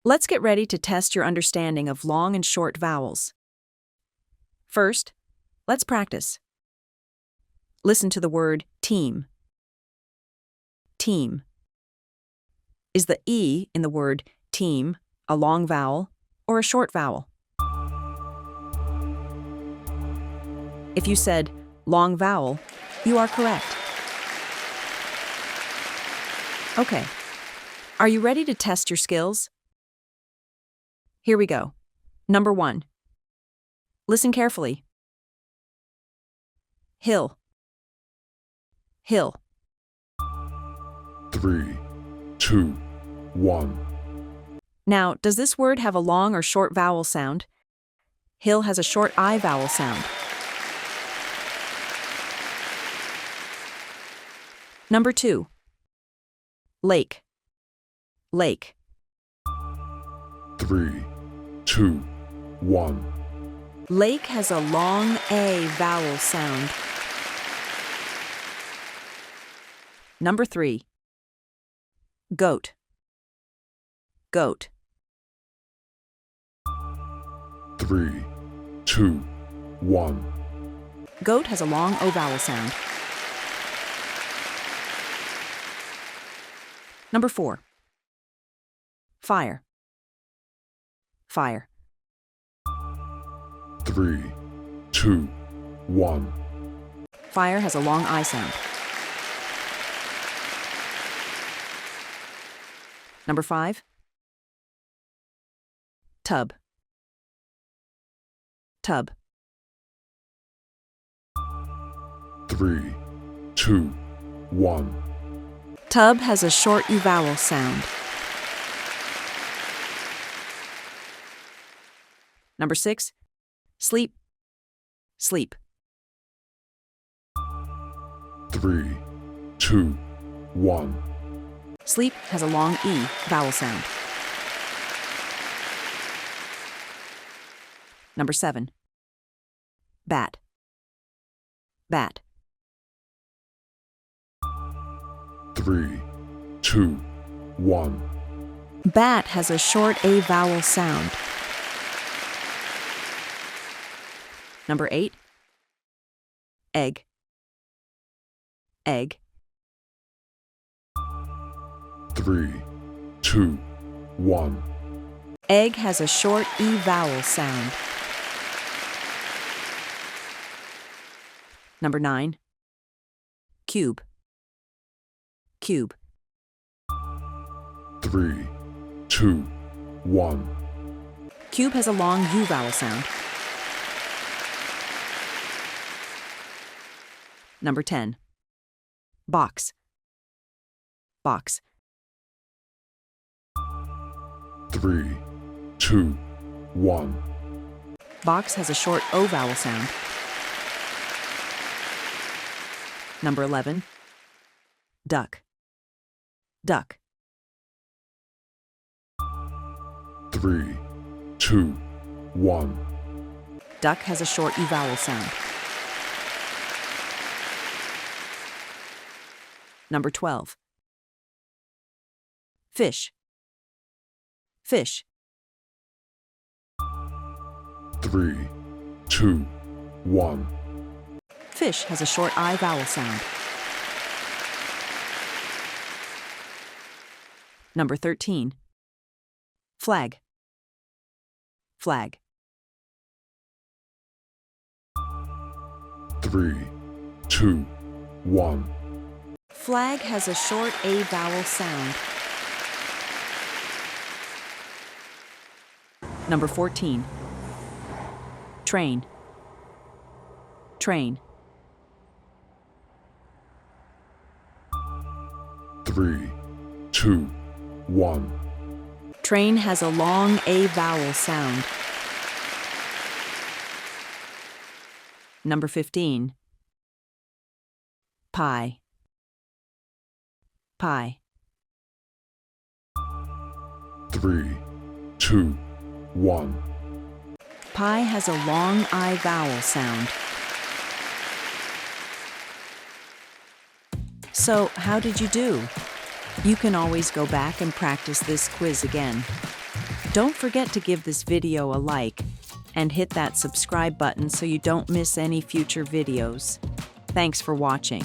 Let's get ready to test your understanding of long and short vowels. First, let's practice. Listen to the word team. Team. Is the E in the word team a long vowel or a short vowel? If you said long vowel, you are correct. Okay. Are you ready to test your skills? Here we go. Number 1. Listen carefully. Hill. Hill. 3, 2, 1. Now, does this word have a long or short vowel sound? Hill has a short I vowel sound. Number 2. Lake. Lake. 3, 2, 1. Lake has a long A vowel sound. Number 3. Goat. Goat. 3, 2, 1. Goat has a long O vowel sound. Number 4. Fire. Fire. 3, 2, 1. Fire has a long I sound. Number 5. Tub. Tub. 3, 2, 1. Tub has a short U vowel sound. Number 6. Sleep. Sleep. 3, 2, 1. Sleep has a long E vowel sound. Number 7. Bat. Bat. 3, 2, 1. Bat has a short A vowel sound. Number 8. Egg. Egg. 3, 2, 1. Egg has a short E vowel sound. Number 9. Cube. Cube. 3, 2, 1. Cube has a long U vowel sound. Number 10. Box. Box. 3, 2, 1. Box has a short O vowel sound. Number 11. Duck. Duck. 3, 2, 1. Duck has a short U vowel sound. Number 12. Fish. Fish. 3, 2, 1. Fish has a short I vowel sound. Number 13. Flag. Flag. 3, 2, 1. Flag has a short A vowel sound. Number 14. Train. Train. 3, 2, 1. Train has a long A vowel sound. Number 15. Pie. Pie. 3, 2, 1. Pie has a long I vowel sound. So, how did you do? You can always go back and practice this quiz again. Don't forget to give this video a like and hit that subscribe button so you don't miss any future videos. Thanks for watching.